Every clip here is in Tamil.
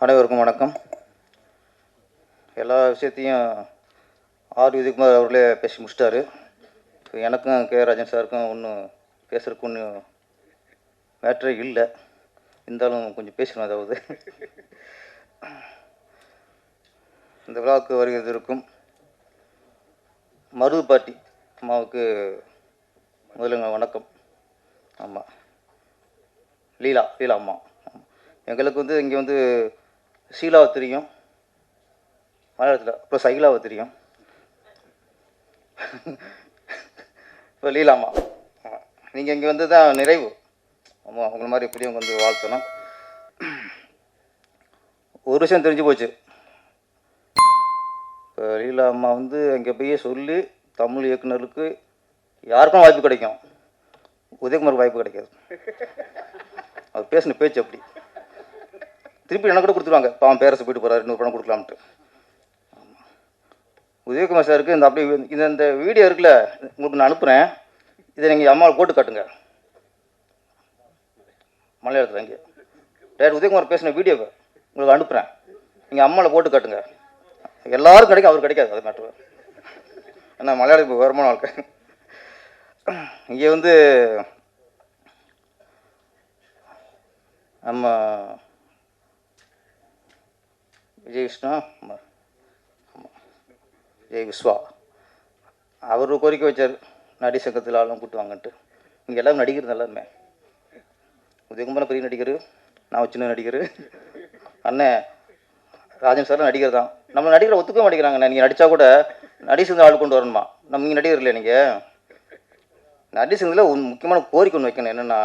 அனைவருக்கும் வணக்கம். எல்லா விஷயத்தையும் ஆர் விஜயகுமார் அவர்களே பேசி முடிச்சிட்டாரு. எனக்கும் கே ராஜன் சாருக்கும் ஒன்றும் பேசுறதுக்கு ஒன்றும் மேட்ரே இல்லை. இருந்தாலும் கொஞ்சம் பேசணும். அதாவது இந்த விழாவுக்கு வருகிறது இருக்கும் மருது பாட்டி அம்மாவுக்கு முதல்ல வணக்கம். ஆமாம், லீலா அம்மா. எங்களுக்கு வந்து இங்கே வந்து ஷீலாவை தெரியும் மலையாளத்தில், அப்புறம் சைலாவை தெரியும், இப்போ லீலாம்மா. நீங்கள் இங்கே வந்து தான் நிறைவு. ஆமாம், அவங்கள மாதிரி பெரியவங்க வந்து வாழ்த்தணும். ஒரு விஷயம் தெரிஞ்சு போச்சு. இப்போ லீலா அம்மா வந்து அங்கே போய் சொல்லி தமிழ் இயக்குநருக்கு யாருக்கும் வாய்ப்பு கிடைக்கும், உதயகுமாருக்கு வாய்ப்பு கிடைக்காது. அவர் பேசின பேச்சு அப்படி. திருப்பி எனக்கு கூட கொடுத்துருவாங்க, பாவம் பேரரசு போயிட்டு போகிறாரு, இன்னொரு படம் கொடுக்கலாம்ட்டு. உதயகுமார் சாருக்கு இந்த அப்படி இந்த வீடியோ இருக்குல்ல, உங்களுக்கு நான் அனுப்புகிறேன். இதை நீங்கள் அம்மாவை போட்டு காட்டுங்க மலையாளத்தில். இங்கே டேரக்ட் உதயகுமார் பேசின வீடியோவை உங்களுக்கு அனுப்புகிறேன், நீங்கள் அம்மாவில் போட்டு காட்டுங்க. எல்லாரும் கிடைக்கும், அவருக்கு கிடைக்காது. அது மேட்ரு. ஏன்னா மலையாளம் இப்போ வருமான வாழ்க்கை. இங்கே வந்து நம்ம விஜய் விஷ்ணு, விஜய் விஸ்வா அவர் கோரிக்கை வச்சார், நடி சங்கத்தில் ஆளும் கூட்டு வாங்கன்ட்டு. இங்கே எல்லோரும் நடிகர் எல்லாருமே. உதயகுமார் பெரிய நடிகர், நான் சின்ன நடிகர், அண்ணன் ராஜன் சார் நடிகர் தான். நம்ம நடிகரை ஒத்துக்க மாட்டேங்கிறாங்க. நீங்கள் நடித்தா கூட நடி சங்கத்தில் ஆள் கொண்டு வரணுமா? நம்ம இங்கே நடிகர் இல்லை. நீங்கள் நடி சங்கத்தில் முக்கியமான கோரிக்கை ஒன்று வைக்கணும். என்னென்னா,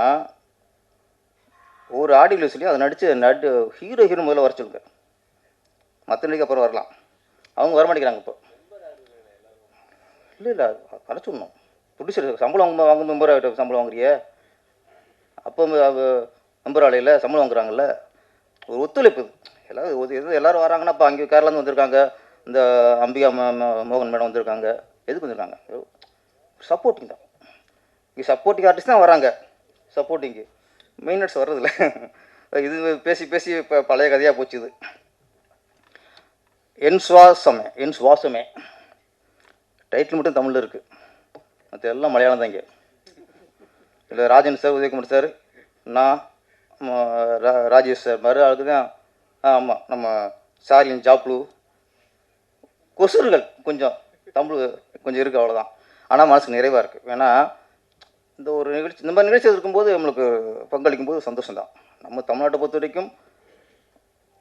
ஒரு ஆடியில் சொல்லி அதை நடித்து ஹீரோ முதல்ல வர சொல்லுங்க. மற்ற நடிகை அப்புறம் வரலாம். அவங்க வர மாட்டேங்கிறாங்க இப்போ. இல்லை வர சொல்லணும். ப்ரொடியூசர் சம்பளம் வாங்க மெம்பர் ஆகிட்ட சம்பளம் வாங்குறிய, அப்போ மெம்பர் ஆலையில் சம்பளம் வாங்குறாங்கல்ல. ஒரு ஒத்துழைப்பு. எல்லோரும் வராங்கன்னா, இப்போ அங்கே கேரளாந்து வந்திருக்காங்க, இந்த அம்பிகா மோகன் மேடம் வந்திருக்காங்க. எதுக்கு வந்திருக்காங்க? சப்போர்ட்டிங் தான். இங்கே சப்போர்ட்டிங் ஆர்டிஸ்ட் தான் வராங்க. சப்போர்ட்டிங்கு மெயினர்ஸ் வர்றதில்ல. இது பேசி இப்போ பழைய கதையாக போச்சு. இது என் சுவாசமே டைட்டில் மட்டும் தமிழில் இருக்குது, மற்ற எல்லாம் மலையாளம் தான். இங்கே இல்லை ராஜன் சார், உதயகுமார் சார், நான் ராஜேஷ் சார் மாதிரி ஆளுக்கு தான். ஆமாம், நம்ம சார்லின் ஜாப்ளு, கொசுறுகள் கொஞ்சம் தமிழ் கொஞ்சம் இருக்குது, அவ்வளோதான். ஆனால் மனசுக்கு நிறைவாக இருக்குது. ஏன்னா இந்த ஒரு நிகழ்ச்சி, இந்த மாதிரி நிகழ்ச்சி இருக்கும்போது நம்மளுக்கு பங்களிக்கும் போது சந்தோஷம்தான். நம்ம தமிழ்நாட்டை பொறுத்த வரைக்கும்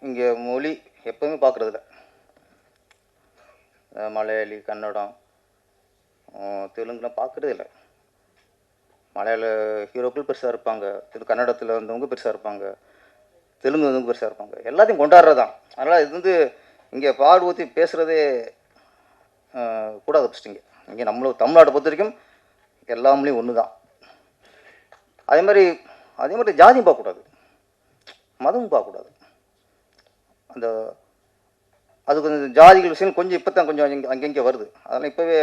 இங்கே மொழி எப்போவுமே பார்க்குறதில்ல. மலையாளி, கன்னடம், தெலுங்குலாம் பார்க்குறதே இல்லை. மலையாள ஹீரோக்கள் பெருசாக இருப்பாங்க, கன்னடத்தில் வந்தவங்க பெருசாக இருப்பாங்க, தெலுங்கு வந்தவங்க பெருசாக இருப்பாங்க. எல்லாத்தையும் கொண்டாடுறது தான். அதனால் இது வந்து இங்கே பாடு ஊற்றி பேசுகிறதே கூடாது. ஃபஸ்ட்டுங்க இங்கே நம்மள தமிழ்நாட்டை பொறுத்த வரைக்கும் எல்லா மொழியும் ஒன்று தான். அதே மாதிரி ஜாதியும் பார்க்கக்கூடாது, மதமும் பார்க்கக்கூடாது. அது கொஞ்சம் ஜாதிகள் விஷயம் கொஞ்சம் இப்போ தான் கொஞ்சம் அங்கங்கே வருது. அதனால் இப்போவே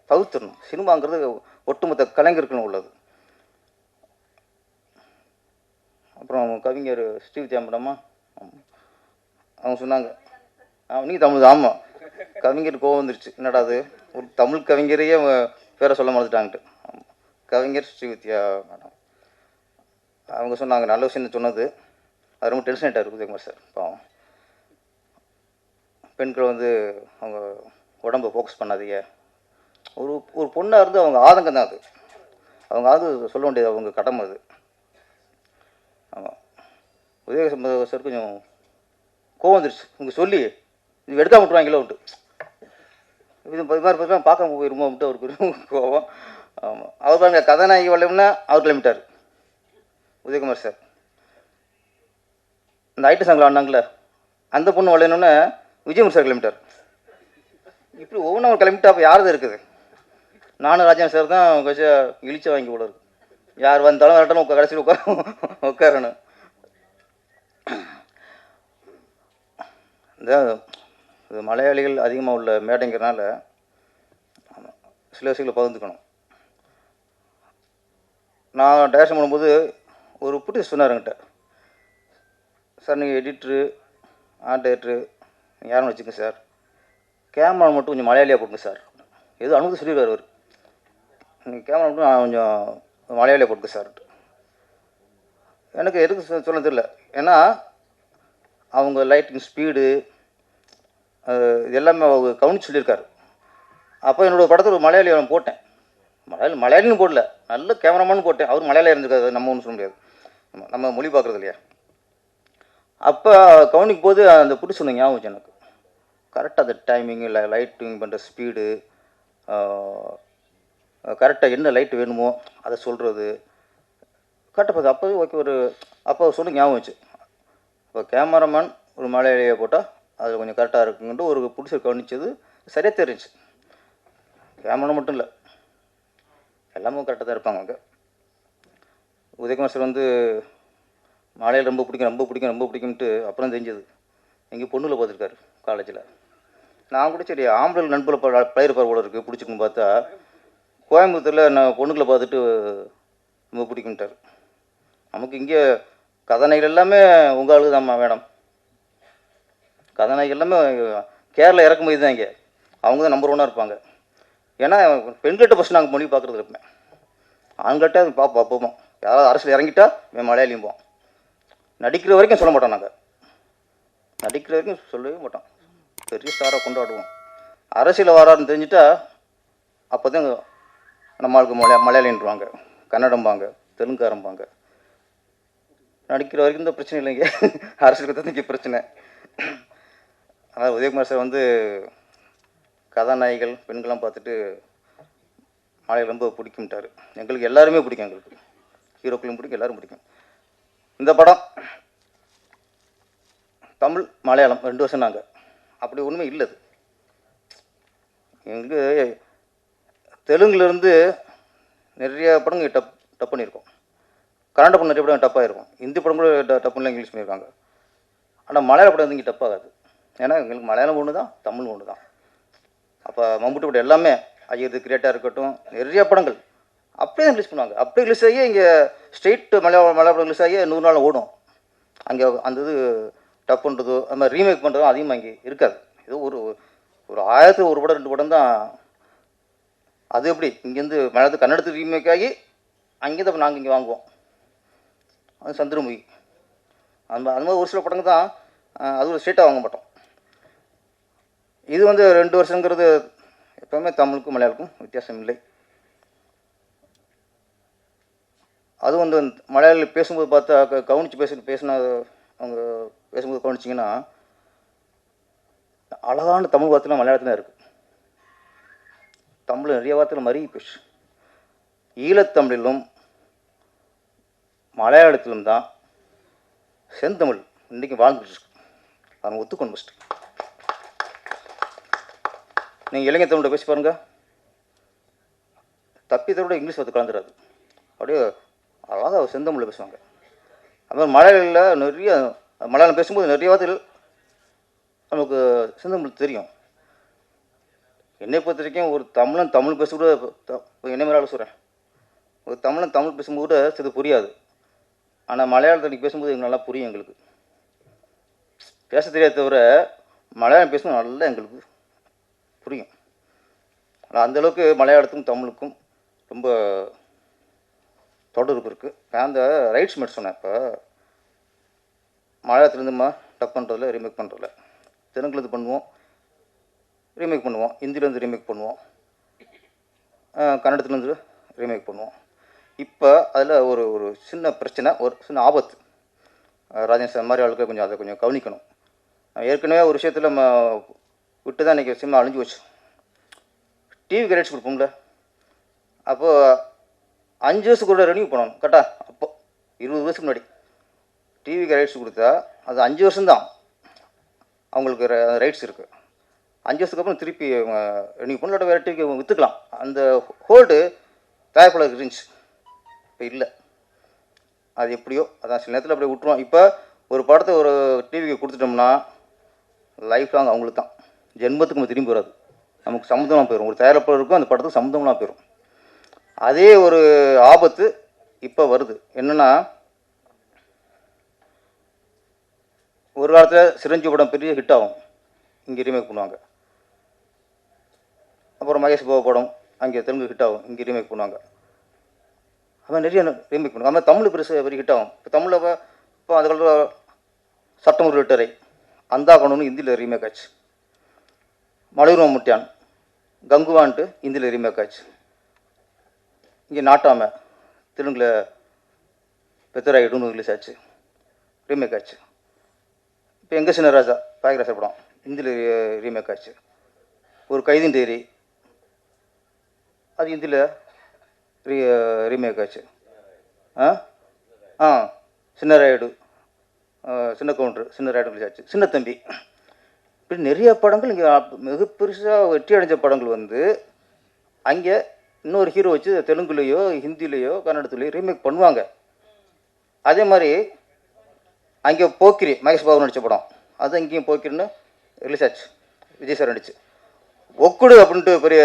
தவிர்த்துடணும். சினிமாங்கிறது ஒட்டுமொத்த கலைஞருக்குன்னு உள்ளது. அப்புறம் கவிஞர் ஸ்ரீவித்யா மேடமா அவங்க சொன்னாங்க, நீங்கள் தமிழ் தான். ஆமாம், கவிஞர் கோவம் வந்துருச்சு. என்னடா அது, ஒரு தமிழ் கவிஞரையே பேரை சொல்ல மறந்துட்டாங்கட்டு. கவிஞர் ஸ்ரீவித்யா மேடம் அவங்க சொன்னாங்க, நல்ல விஷயம் சொன்னது. அது ரொம்ப டென்ஷன் ஆகிட்டார் உதயகுமார் சார். பாவம், பெண்கள் வந்து அவங்க உடம்பை ஃபோக்கஸ் பண்ணாதீங்க. ஒரு பொண்ணாக இருந்து அவங்க ஆதங்கம் தான் அது. அவங்க சொல்ல வேண்டியது அவங்க கடமை அது. ஆமாம், உதயகுமார் சார் கொஞ்சம் கோவம் வந்துருச்சு. இவங்க சொல்லி இது எடுக்காம விட்டுருவாங்களோ விட்டு, இது மாதிரி பார்க்க போயிருமோ விட்டு அவருக்கு கோவம். ஆமாம், அவர் பாருங்க, கதாநாயகி வரலன்னா அவர் கிளம்பிட்டார் உதயகுமார் சார். இந்த ஐட்டு சாங்கில் ஆடினாங்களே அந்த பொண்ணு வரலன்னு விஜயகுமார் சார் கிளம்பிட்டார். இப்படி ஒவ்வொன்றும் அவர் கிளம்பிட்டா அப்போ யார் தான் இருக்குது? நானும் ராஜன் சார் தான் கொஞ்சம் இழிச்ச வாங்கி போல இருக்கு. யார் வந்தாலும் வரட்டாலும் கடைசியில் உட்காரணும். இந்த மலையாளிகள் அதிகமாக உள்ள மேடைங்கிறனால சில விஷயங்களை பகிர்ந்துக்கணும். நான் டைரக்ஷன் பண்ணும்போது ஒரு புட்டி சொன்னார் என்கிட்ட, சார் நீங்கள் எடிட்ரு டேரக்டரு யாரும் வச்சுங்க சார், கேமரா மட்டும் கொஞ்சம் மலையாளியாக போட்டுங்க சார். எதுவும் அனுமதி சொல்லிடுவார் அவர். நீங்கள் கேமரா மட்டும் கொஞ்சம் மலையாளியாக போட்டுங்க சார். எனக்கு எதுக்கு சொல்ல தெரியல. ஏன்னா அவங்க லைட்டிங் ஸ்பீடு இது எல்லாமே அவங்க கவனிச்சு சொல்லியிருக்காரு. அப்போ என்னோடய படத்தில் ஒரு மலையாளி அவன் போட்டேன். மலையாளின்னு போடல, நல்ல கேமராமேன் போட்டேன். அவர் மலையாளியாக இருந்திருக்காரு, நம்ம ஒன்றும் சொல்ல முடியாது, நம்ம மொழி பார்க்குறது இல்லையா. அப்போ கவனிக்கும் போது அந்த புடி சொன்ன ஞாபகம் எனக்கு கரெக்டாக. அந்த டைமிங் இல்லை, லைட்டிங் பண்ணுற ஸ்பீடு, கரெக்டாக என்ன லைட் வேணுமோ அதை சொல்கிறது கரெக்டாக பார்த்து. அப்போவே ஓகே, ஒரு அப்போ சொல்லி ஞாபகம் வச்சு. இப்போ கேமராமேன் ஒரு மலையாளியை போட்டால் அது கொஞ்சம் கரெக்டாக இருக்குன்ட்டு ஒரு புடிசை கவனிச்சது சரியாக தெரிஞ்சு. கேமரா மட்டும் இல்லை, எல்லாமே கரெக்டாக தான் இருப்பாங்க அங்கே. உதயகுமார் சார் வந்து மலையாளி ரொம்ப பிடிக்கும்ட்டு அப்புறம் தெரிஞ்சது. எங்கள் பொண்ணுல பார்த்துருக்காரு காலேஜில். நான் கூட சரி ஆம்பளை நண்பர்கள் பிளேயர் போல இருக்குது பிடிச்சிக்குன்னு பார்த்தா, கோயம்புத்தூரில் நான் பொண்ணுகளை பார்த்துட்டு ரொம்ப பிடிக்கும்ட்டார். நமக்கு இங்கே கதாநாயகர்கள் எல்லாமே உங்கள் ஆளு தான் மேடம். கதாநாயகர்கள் எல்லாமே கேரளா இறக்குமதி தான். இங்கே அவங்க தான் நம்பர் 1 இருப்பாங்க. ஏன்னா பெண்கிட்ட ஃபஸ்ட் நாங்கள் மொழி பார்க்குறது இருப்பேன், ஆண்கிட்ட அது பார்ப்போம். யாராவது அரசியல் இறங்கிட்டா மலையாளியும் போவோம். நடிக்கிற வரைக்கும் சொல்ல மாட்டோம், நாங்கள் நடிக்கிற வரைக்கும் சொல்லவே மாட்டோம். பெரிய ஸ்டாராக கொண்டாடுவோம். அரசியல் வராருன்னு தெரிஞ்சுட்டா அப்போ தான் நம்மளுக்கு மலையாளின்றாங்க, கன்னடம்பாங்க, தெலுங்காரம்பாங்க. நடிக்கிற வரைக்கும் இந்த பிரச்சனை இல்லைங்க, அரசியலுக்கு தான் இங்கே பிரச்சனை. ஆனால் உதயகுமார் சார் வந்து கதாநாயகிகள் பெண்கள்லாம் பார்த்துட்டு மலையாளி ரொம்ப பிடிக்கும்ட்டார். எங்களுக்கு எல்லாருமே பிடிக்கும், எங்களுக்கு ஹீரோக்களும் பிடிக்கும், எல்லோரும் பிடிக்கும். இந்த படம் தமிழ் மலையாளம் 2 வருஷம் நாங்கள் அப்படி ஒன்றுமே இல்லை. எங்களுக்கு தெலுங்குலேருந்து நிறைய படங்கள் டப் பண்ணியிருக்கோம். கன்னட படம் நிறைய படம் டப்பாக இருக்கும். ஹிந்தி படம் கூட டப் பண்ணலாம், இங்கிலீஷ் பண்ணியிருக்காங்க. ஆனால் மலையாள படம் வந்து இங்கே டப்பாகாது. ஏன்னா எங்களுக்கு மலையாளம் ஒன்று தான், தமிழ் ஒன்று தான். அப்போ மம்முட்டி படம் எல்லாமே ஐயது கிரியேட்டாக இருக்கட்டும், நிறைய படங்கள் அப்படியே ரிலீஸ் பண்ணுவாங்க. அப்படியே ரிலீஸ் ஆகி இங்கே ஸ்ட்ரெயிட் மலையாள படம் ரிலீஸ் ஆகி 100 நாள் ஓடும். அங்கே அந்த இது டப் பண்ணுறதோ அது மாதிரி ரீமேக் பண்ணுறதோ அதிகமாக இங்கே இருக்காது. ஏதோ ஒரு 1000 ஒரு படம் 2 படம் தான். அது எப்படி இங்கேருந்து மலையாளத்து கன்னடத்துக்கு ரீமேக் ஆகி அங்கேருந்து நாங்கள் இங்கே வாங்குவோம். அது சந்திரமுகி அந்த மாதிரி ஒரு சில படங்கள் தான். அது ஒரு ஸ்ட்ரெயிட்டாக வாங்க மாட்டோம். இது வந்து 2 வருஷங்கிறது எப்போவுமே தமிழுக்கும் மலையாளுக்கும் வித்தியாசம் இல்லை. அது வந்து மலையாளி பேசும்போது பார்த்தா கவனித்து பேசினா அவங்க பேசும்போது கவனிச்சிங்கன்னா அழகான தமிழ் வார்த்தைலாம் மலையாளத்தில் தான் இருக்குது. தமிழ் நிறைய வார்த்தைகள் மருகி போச்சு. ஈழத்தமிழிலும் மலையாளத்திலும் தான் செந்தமிழ் இன்றைக்கி வாழ்ந்துட்டு இருக்கு. அதை ஒத்துக்கணும். ஃபஸ்ட்டு நீங்கள் இளைஞர் தமிழை பேசி பாருங்கள், தப்பித்தோட இங்கிலீஷ் வார்த்தை கலந்துடாது. அப்படியே அழகாக செந்தமிழில் பேசுவாங்க. அது மாதிரி மலையாளில் நிறைய மலையாளம் பேசும்போது நிறைய வார்த்தைகள் நமக்கு செந்தமிழ் தெரியும். என்னை பொறுத்த வரைக்கும் ஒரு தமிழன் தமிழ் பேச கூட என்னை மேலே சொல்கிறேன், ஒரு தமிழன் தமிழ் பேசும்போது கூட சிறு புரியாது. ஆனால் மலையாளத்தில் பேசும்போது எங்களுக்கு நல்லா புரியும். எங்களுக்கு பேச தெரியாத தவிர மலையாளம் பேசும்போது நல்லா எங்களுக்கு புரியும். ஆனால் அந்தளவுக்கு மலையாளத்துக்கும் தமிழுக்கும் ரொம்ப தொடர்பு இருக்குது. நான் அந்த ரைட்ஸ் மட்டும் சொன்னேன். இப்போ மலையாளத்துலேருந்து டப் பண்ணுறதில்ல, ரீமேக் பண்ணுறதில்ல. தெலுங்குலேருந்து பண்ணுவோம், ரீமேக் பண்ணுவோம். ஹிந்திலேருந்து ரீமேக் பண்ணுவோம், கன்னடத்துலேருந்து ரீமேக் பண்ணுவோம். இப்போ அதில் ஒரு சின்ன பிரச்சனை, ஒரு சின்ன ஆபத்து. ராஜேஷ் சார் மாதிரி ஆளுக்கு கொஞ்சம் அதை கொஞ்சம் கவனிக்கணும். ஏற்கனவே ஒரு விஷயத்தில் நம்ம விட்டு தான் இன்றைக்கி சினிமா அழிஞ்சு வச்சு. டிவி ரைட்ஸ் கொடுப்போம்ல, அப்போது 5 வருஷத்துக்கு கூட ரெனியூ பண்ணணும் கரெக்டா. அப்போ 20 வருஷத்துக்கு முன்னாடி டிவி ரைட்ஸ் கொடுத்தா அது 5 வருஷம்தான் அவங்களுக்கு ரைட்ஸ் இருக்குது. 5 வருஷத்துக்கு அப்புறம் திருப்பி ரெனியூ பண்ணல, வேறு டிவிக்கு விற்றுக்கலாம். அந்த ஹோல்டு தயாரிப்பாளருக்கு இருந்துச்சு, இப்போ இல்லை. அது எப்படியோ அதான் சில நேரத்தில் அப்படியே விட்டுருவோம். இப்போ ஒரு படத்தை ஒரு டிவிக்கு கொடுத்துட்டோம்னா லைஃப் லாங் அவங்களுக்கு தான், ஜென்மத்துக்கு நம்ம திரும்பி வராது. நமக்கு சம்மந்தமாக போயிடும். ஒரு தயாரிப்பாளருக்கும் அந்த படத்துக்கு சம்மந்தமாக போயிடும். அதே ஒரு ஆபத்து இப்போ வருது. என்னென்னா, ஒரு காலத்தில் சிரஞ்சீவி படம் பெரிய ஹிட் ஆகும், இங்கே ரீமேக் பண்ணுவாங்க. அப்புறம் மகேஷ் பாபு படம் அங்கே தெலுங்கு ஹிட் ஆகும், இங்கே ரீமேக் பண்ணுவாங்க. அவன் நிறைய ரீமேக் பண்ணுவாங்க. அது மாதிரி தமிழ் பெரிய ஹிட் ஆகும். இப்போ தமிழில் இப்போ அந்த காலத்தில் சட்டம் ஒரு லிட்டரை அந்தா கணுன்னு ஹிந்தியில் ரீமேக் ஆச்சு. மலையூர் முட்டியான் கங்குவான்ட்டு ஹிந்தியில் ரீமேக் ஆச்சு. இங்கே நாட்டாமை தெலுங்கில் பெத்தராயிடுன்னு ரிலீஸ் ஆச்சு, ரீமேக் ஆச்சு. இப்போ எங்கள் சின்ன ராஜா பாயகராசர் படம் ஹிந்தியில் ரீமேக் ஆச்சு. ஒரு கைதின் டைரி அது ஹிந்தியில் ரீமேக் ஆச்சு. சின்ன ராயுடு சின்ன கவுண்டர் சின்ன ராயுடு ரிலீஸ் ஆச்சு. சின்ன தம்பி இப்படி நிறைய படங்கள் இங்கே மிக பெருசாக வெற்றி அடைஞ்ச படங்கள் வந்து அங்கே இன்னொரு ஹீரோ வச்சு தெலுங்குலேயோ ஹிந்திலேயோ கன்னடத்துலேயோ ரீமேக் பண்ணுவாங்க. அதே மாதிரி அங்கே போக்கிரி மகேஷ் பாபு நடித்த படம் அது இங்கேயும் போக்கிரின்னு ரிலீஸ் ஆச்சு, விஜய் சார் நடிச்சு. ஒக்குடு அப்படின்ட்டு பெரிய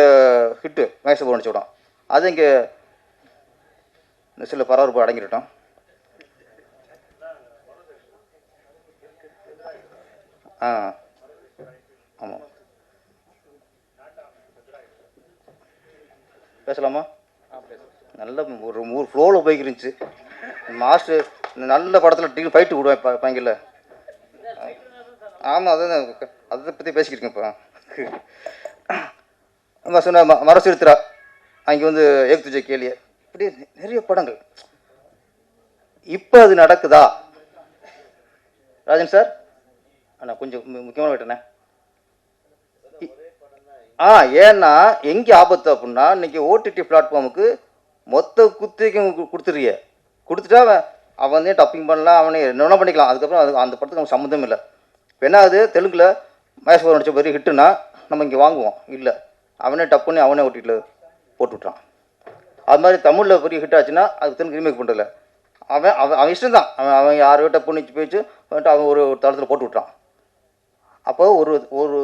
ஹிட்டு மகேஷ் பாபு நடித்த படம் அது இங்கே சில பரபரப்பு அடங்கிட்டோம். ஆமாம், பேசலாமா? நல்ல ஒரு ஃப்ளோவில் போய்க்கிருந்துச்சு. மாஸ்டர் நல்ல படத்தில் டிக்கெட் ஃபைட்டு விடுவேன் பையங்கல்ல. ஆமாம், அதை பற்றி பேசிக்கிருக்கேன். இப்போ சொன்ன மரசுத்திரா அங்கே வந்து ஏக் துஜே கேலிய இப்படி நிறைய படங்கள். இப்போ அது நடக்குதா ராஜன் சார்? அண்ணா கொஞ்சம் முக்கியமான வேட்டண்ணே. ஏன்னா எங்கே ஆபத்து அப்படின்னா இன்னைக்கு ஓடிடி பிளாட்ஃபார்முக்கு மொத்த குத்திக்கும் கொடுத்துறிய கொடுத்துட்டா அவன் வந்து டப்பிங் பண்ணலாம், அவனே என்ன பண்ணிக்கலாம். அதுக்கப்புறம் அந்த படத்துக்கு நம்ம சம்மந்தம் இல்லை. இப்போ என்ன அது தெலுங்கில் மகேஷ் பாபு நடித்த பெரிய ஹிட்டுன்னா நம்ம இங்கே வாங்குவோம், இல்லை அவனே டப் பண்ணி அவனே ஓடிடியில் போட்டு விட்றான். அது மாதிரி தமிழில் பெரிய ஹிட் ஆச்சுன்னா அது தெலுங்கு ரீமேக் பண்ணுறதில்ல. அவன் அவன் அவன் இஷ்டம் தான். அவன் யாரையோ டப் பண்ணி போயிடுச்சு அவன் ஒரு தளத்தில் போட்டு விட்றான். அப்போ ஒரு ஒரு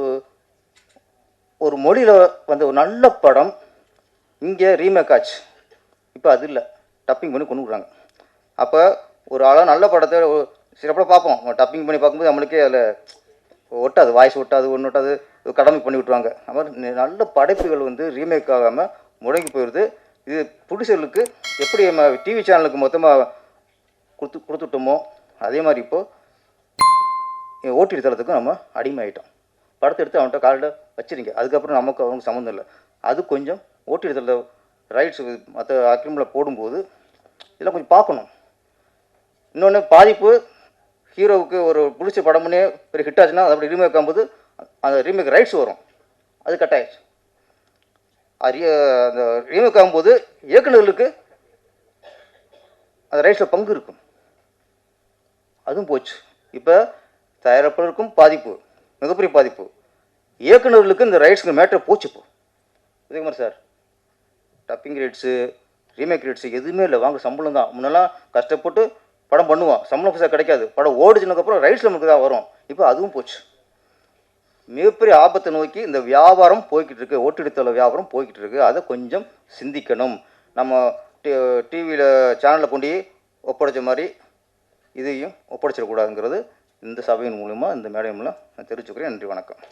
ஒரு மொழியில் வந்து ஒரு நல்ல படம் இங்கே ரீமேக் ஆச்சு. இப்போ அது இல்லை, டப்பிங் பண்ணி கொண்டு விட்றாங்க. அப்போ ஒரு ஆளாக நல்ல படத்தை சில படம் பார்ப்போம், டப்பிங் பண்ணி பார்க்கும்போது நம்மளுக்கே அதில் ஒட்டாது, வாய்ஸ் ஒட்டாது, ஒன்று ஒட்டாது, கடமை பண்ணி விட்ருவாங்க. அது மாதிரி நல்ல படைப்புகள் வந்து ரீமேக் ஆகாமல் முடங்கி போயிடுது. இது ப்ரொடியூசர்களுக்கு எப்படி நம்ம டிவி சேனலுக்கு மொத்தமாக கொடுத்துட்டோமோ அதே மாதிரி இப்போது ஓடிடி தளத்துக்கும் நம்ம அடிமை ஆகிட்டோம். படத்தை எடுத்து அவன்கிட்ட காலில் வச்சுருங்க, அதுக்கப்புறம் நமக்கு அவனுக்கு சம்மந்தம் இல்லை. அது கொஞ்சம் ஓடிடி தள ரைட்ஸ் மற்ற அக்ரிமில் போடும்போது இதெல்லாம் கொஞ்சம் பார்க்கணும். இன்னொன்று பாதிப்பு ஹீரோவுக்கு ஒரு பிடிச்ச படம்னே பெரிய ஹிட் ஆச்சுன்னா அது அப்படி ரீமேக் ஆகும்போது அந்த ரீமேக் ரைட்ஸ் வரும், அது கட் ஆயிடுச்சு. அந்த ரீமேக் ஆகும்போது இயக்குநர்களுக்கு அந்த ரைட்ஸில் பங்கு இருக்கும், அதுவும் போச்சு. இப்போ தயாரிப்பாளருக்கும் பாதிப்பு, மிகப்பெரிய பாதிப்பு. இயக்குநர்களுக்கு இந்த ரைட்ஸுக்கு மேட்டர் போச்சு. இப்போ Udayakumar sir dubbing rights remake rights எதுவுமே இல்லை, வாங்க சம்பளம் தான். முன்னெல்லாம் கஷ்டப்பட்டு படம் பண்ணுவோம், சம்பளம் பைசா கிடைக்காது, படம் ஓடிச்சுனதுக்கப்புறம் ரைட்ஸ் நமக்கு தான் வரும். இப்போ அதுவும் போச்சு. மிகப்பெரிய ஆபத்தை நோக்கி இந்த வியாபாரம் போய்கிட்டு இருக்குது, ஓடிடி தள வியாபாரம் போய்கிட்டு இருக்குது. அதை கொஞ்சம் சிந்திக்கணும். நம்ம டிவியில் சேனலில் கொண்டு ஒப்படைச்ச மாதிரி இதையும் ஒப்படைச்சிடக்கூடாதுங்கிறது இந்த சபையின் மூலமாக இந்த மேடையின் மூலம் நான் தெரிவிச்சுக்கிறேன். நன்றி, வணக்கம்.